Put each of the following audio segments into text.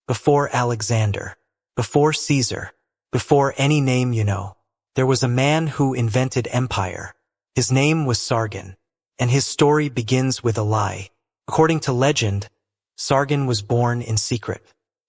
before Alexander, before Caesar, before any name you know. There was a man who invented empire. His name was Sargon, and his story begins with a lie. According to legend, Sargon was born in secret.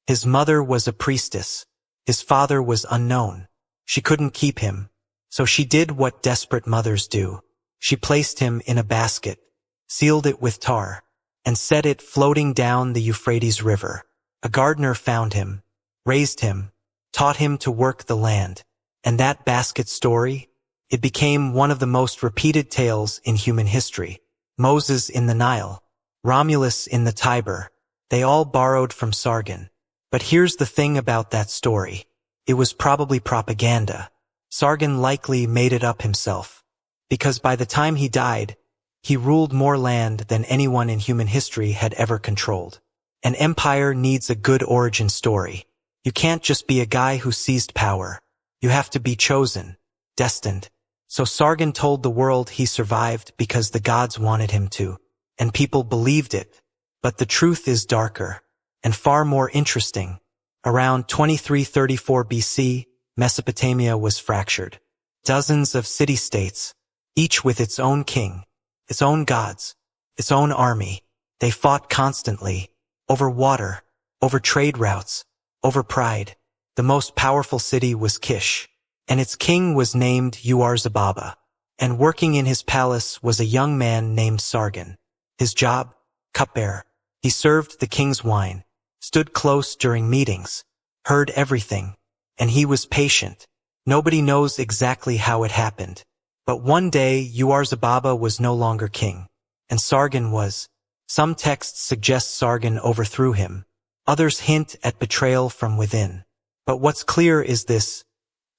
His mother was a priestess. His father was unknown. She couldn't keep him, so she did what desperate mothers do. She placed him in a basket, sealed it with tar, and set it floating down the Euphrates River. A gardener found him, raised him, taught him to work the land, and that basket story, it became one of the most repeated tales in human history. Moses in the Nile, Romulus in the Tiber, they all borrowed from Sargon. But here's the thing about that story. It was probably propaganda. Sargon likely made it up himself, because by the time he died, he ruled more land than anyone in human history had ever controlled. An empire needs a good origin story. You can't just be a guy who seized power. You have to be chosen, destined. So Sargon told the world he survived because the gods wanted him to, and people believed it. But the truth is darker, and far more interesting. Around 2334 BC, Mesopotamia was fractured. Dozens of city-states, each with its own king, its own gods, its own army. They fought constantly, over water, over trade routes, over pride. The most powerful city was Kish, and its king was named Uarzababa, and working in his palace was a young man named Sargon. His job? Cupbearer. He served the king's wine, stood close during meetings, heard everything, and he was patient. Nobody knows exactly how it happened, but one day Uarzababa was no longer king, and Sargon was. Some texts suggest Sargon overthrew him, others hint at betrayal from within. But what's clear is this: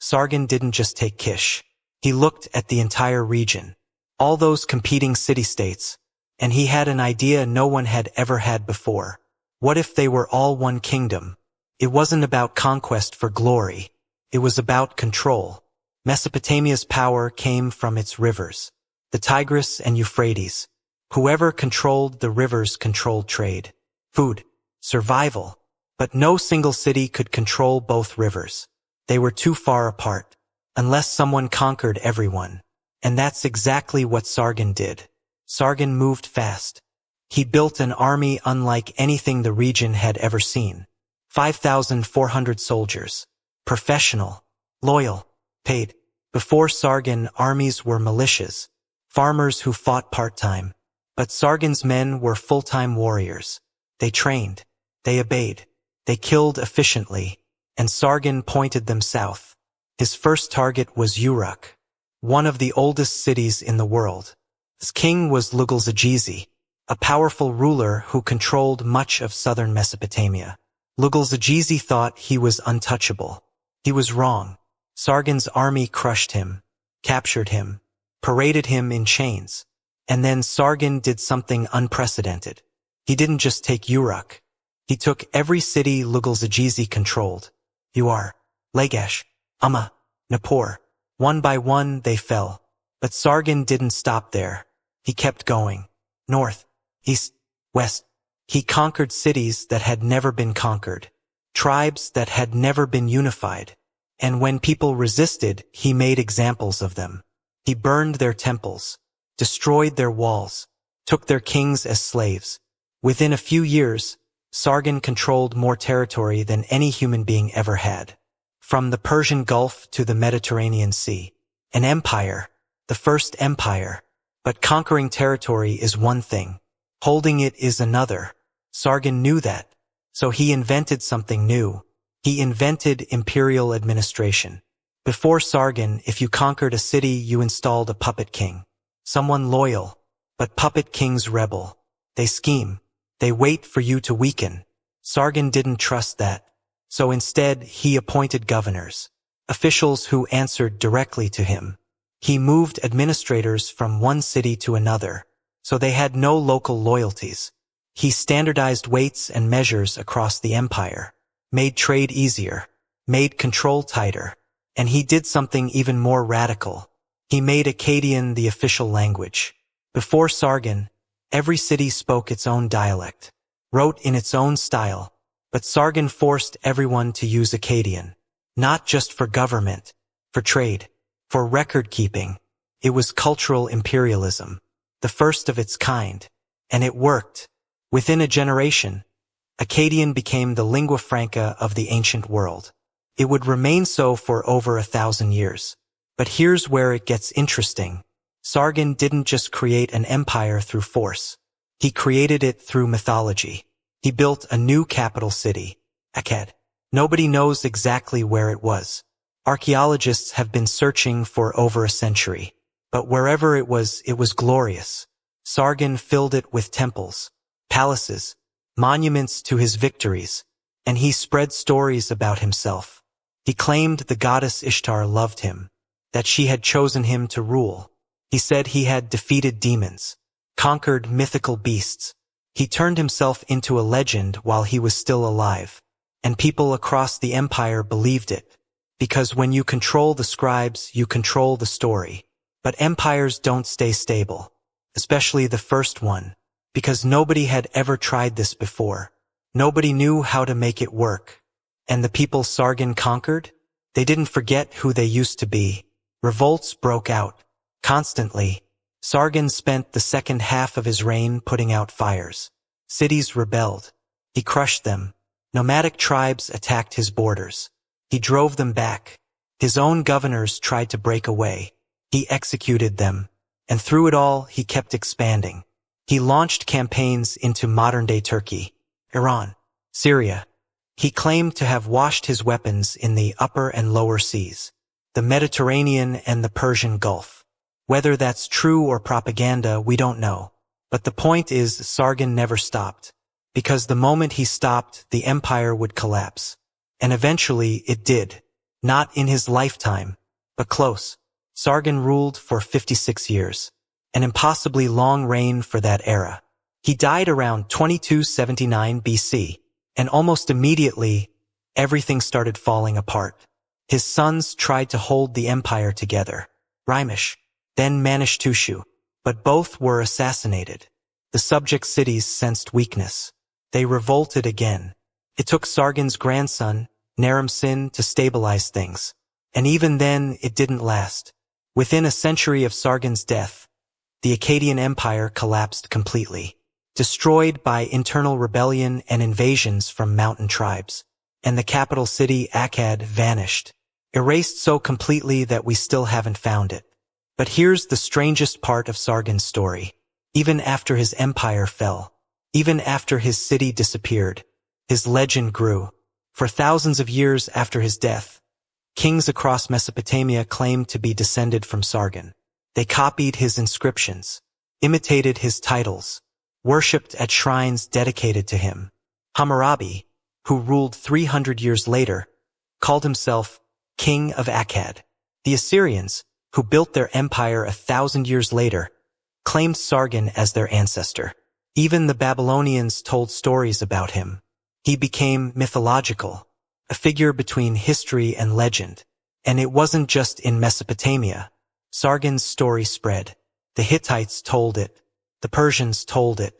Sargon didn't just take Kish. He looked at the entire region, all those competing city-states, and he had an idea no one had ever had before. What if they were all one kingdom? It wasn't about conquest for glory. It was about control. Mesopotamia's power came from its rivers, the Tigris and Euphrates. Whoever controlled the rivers controlled trade, food, survival. But no single city could control both rivers. They were too far apart, unless someone conquered everyone. And that's exactly what Sargon did. Sargon moved fast. He built an army unlike anything the region had ever seen. 5,400 soldiers. Professional, loyal, paid. Before Sargon, armies were militias, farmers who fought part-time. But Sargon's men were full-time warriors. They trained, they obeyed, they killed efficiently, and Sargon pointed them south. His first target was Uruk, one of the oldest cities in the world. His king was Lugalzagizi, a powerful ruler who controlled much of southern Mesopotamia. Lugalzagizi thought he was untouchable. He was wrong. Sargon's army crushed him, captured him, paraded him in chains. And then Sargon did something unprecedented. He didn't just take Uruk. He took every city Lugalzagizi controlled. Uar, Lagash, Umma, Nippur. One by one they fell. But Sargon didn't stop there. He kept going. North, east, west. He conquered cities that had never been conquered, tribes that had never been unified. And when people resisted, he made examples of them. He burned their temples, destroyed their walls, took their kings as slaves. Within a few years, Sargon controlled more territory than any human being ever had. From the Persian Gulf to the Mediterranean Sea. An empire, the first empire. But conquering territory is one thing. Holding it is another. Sargon knew that. So he invented something new. He invented imperial administration. Before Sargon, if you conquered a city, you installed a puppet king. Someone loyal, but puppet kings rebel. They scheme. They wait for you to weaken. Sargon didn't trust that. So instead, he appointed governors, officials who answered directly to him. He moved administrators from one city to another, so they had no local loyalties. He standardized weights and measures across the empire, made trade easier, made control tighter, and he did something even more radical. He made Akkadian the official language. Before Sargon, every city spoke its own dialect, wrote in its own style. But Sargon forced everyone to use Akkadian, not just for government, for trade, for record-keeping. It was cultural imperialism, the first of its kind, and it worked. Within a generation, Akkadian became the lingua franca of the ancient world. It would remain so for over 1,000 years. But here's where it gets interesting. Sargon didn't just create an empire through force. He created it through mythology. He built a new capital city, Akkad. Nobody knows exactly where it was. Archaeologists have been searching for over a century. But wherever it was glorious. Sargon filled it with temples, palaces, monuments to his victories, and he spread stories about himself. He claimed the goddess Ishtar loved him, that she had chosen him to rule. He said he had defeated demons, conquered mythical beasts. He turned himself into a legend while he was still alive, and people across the empire believed it. Because when you control the scribes, you control the story. But empires don't stay stable, especially the first one, because nobody had ever tried this before. Nobody knew how to make it work. And the people Sargon conquered? They didn't forget who they used to be. Revolts broke out. Constantly. Sargon spent the second half of his reign putting out fires. Cities rebelled. He crushed them. Nomadic tribes attacked his borders. He drove them back. His own governors tried to break away. He executed them. And through it all, he kept expanding. He launched campaigns into modern-day Turkey, Iran, Syria. He claimed to have washed his weapons in the upper and lower seas, the Mediterranean and the Persian Gulf. Whether that's true or propaganda, we don't know. But the point is, Sargon never stopped. Because the moment he stopped, the empire would collapse. And eventually it did. Not in his lifetime, but close. Sargon ruled for 56 years. An impossibly long reign for that era. He died around 2279 BC. And almost immediately, everything started falling apart. His sons tried to hold the empire together. Rimish, then Manishtushu, but both were assassinated. The subject cities sensed weakness. They revolted again. It took Sargon's grandson, Naram-Sin, to stabilize things. And even then, it didn't last. Within a century of Sargon's death, the Akkadian Empire collapsed completely. Destroyed by internal rebellion and invasions from mountain tribes. And the capital city, Akkad, vanished. Erased so completely that we still haven't found it. But here's the strangest part of Sargon's story. Even after his empire fell, even after his city disappeared, his legend grew. For thousands of years after his death, kings across Mesopotamia claimed to be descended from Sargon. They copied his inscriptions, imitated his titles, worshipped at shrines dedicated to him. Hammurabi, who ruled 300 years later, called himself King of Akkad. The Assyrians, who built their empire 1,000 years later, claimed Sargon as their ancestor. Even the Babylonians told stories about him. He became mythological, a figure between history and legend. And it wasn't just in Mesopotamia. Sargon's story spread. The Hittites told it. The Persians told it.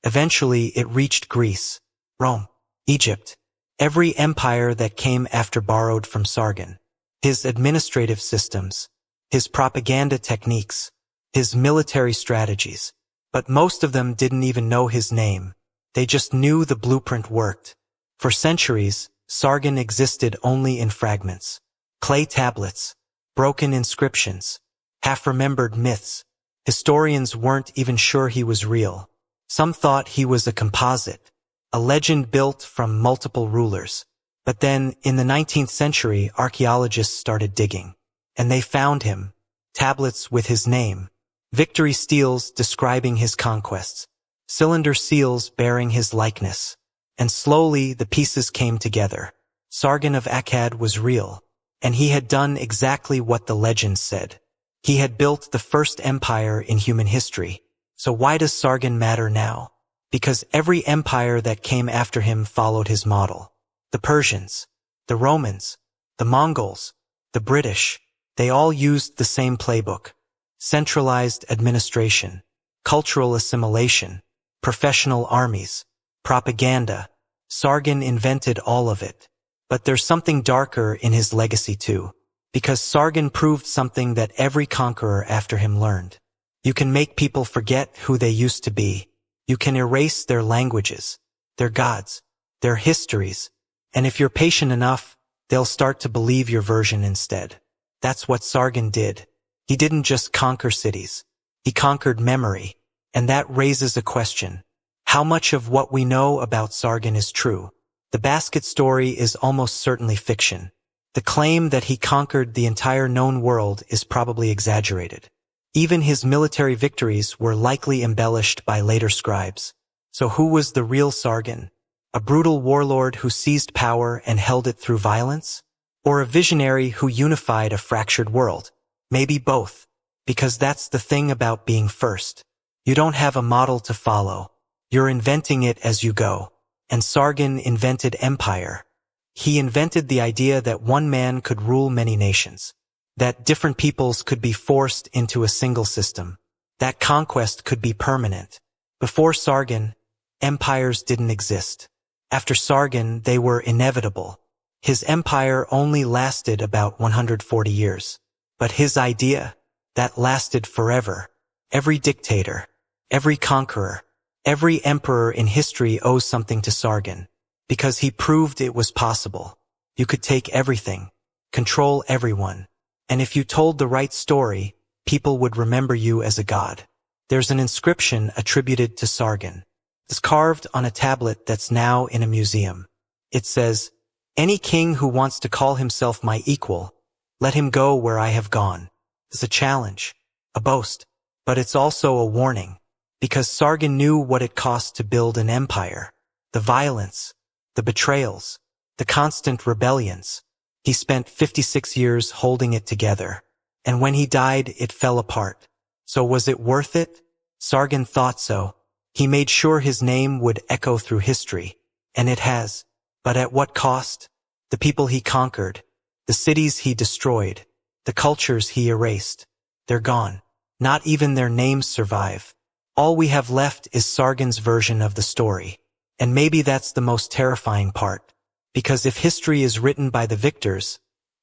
Eventually, it reached Greece, Rome, Egypt. Every empire that came after borrowed from Sargon. His administrative systems, his propaganda techniques, his military strategies. But most of them didn't even know his name. They just knew the blueprint worked. For centuries, Sargon existed only in fragments. Clay tablets, broken inscriptions, half-remembered myths. Historians weren't even sure he was real. Some thought he was a composite, a legend built from multiple rulers. But then, in the 19th century, archaeologists started digging. And they found him. Tablets with his name. Victory steels describing his conquests. Cylinder seals bearing his likeness. And slowly, the pieces came together. Sargon of Akkad was real. And he had done exactly what the legends said. He had built the first empire in human history. So why does Sargon matter now? Because every empire that came after him followed his model. The Persians, the Romans, the Mongols, the British, they all used the same playbook. Centralized administration, cultural assimilation, professional armies, propaganda. Sargon invented all of it. But there's something darker in his legacy too, because Sargon proved something that every conqueror after him learned. You can make people forget who they used to be. You can erase their languages, their gods, their histories, and if you're patient enough, they'll start to believe your version instead. That's what Sargon did. He didn't just conquer cities. He conquered memory, and that raises a question. How much of what we know about Sargon is true? The basket story is almost certainly fiction. The claim that he conquered the entire known world is probably exaggerated. Even his military victories were likely embellished by later scribes. So who was the real Sargon? A brutal warlord who seized power and held it through violence? Or a visionary who unified a fractured world? Maybe both. Because that's the thing about being first. You don't have a model to follow. You're inventing it as you go. And Sargon invented empire. He invented the idea that one man could rule many nations. That different peoples could be forced into a single system. That conquest could be permanent. Before Sargon, empires didn't exist. After Sargon, they were inevitable. His empire only lasted about 140 years. But his idea, that lasted forever. Every dictator, every conqueror, every emperor in history owes something to Sargon. Because he proved it was possible. You could take everything, control everyone. And if you told the right story, people would remember you as a god. There's an inscription attributed to Sargon. It's carved on a tablet that's now in a museum. It says, "Any king who wants to call himself my equal, let him go where I have gone." It's a challenge, a boast, but it's also a warning, because Sargon knew what it cost to build an empire. The violence, the betrayals, the constant rebellions. He spent 56 years holding it together, and when he died, it fell apart. So was it worth it? Sargon thought so. He made sure his name would echo through history, and it has. But at what cost? The people he conquered, the cities he destroyed, the cultures he erased. They're gone. Not even their names survive. All we have left is Sargon's version of the story. And maybe that's the most terrifying part. Because if history is written by the victors,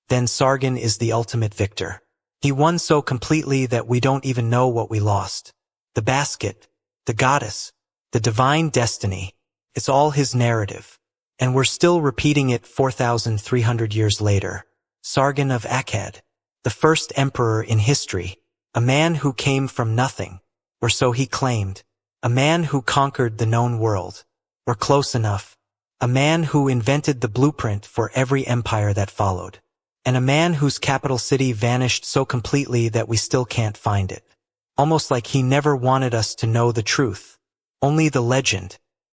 then Sargon is the ultimate victor. He won so completely that we don't even know what we lost. The basket, the goddess, the divine destiny, it's all his narrative. And we're still repeating it 4,300 years later. Sargon of Akkad, the first emperor in history, a man who came from nothing, or so he claimed, a man who conquered the known world, or close enough, a man who invented the blueprint for every empire that followed, and a man whose capital city vanished so completely that we still can't find it. Almost like he never wanted us to know the truth, only the legend.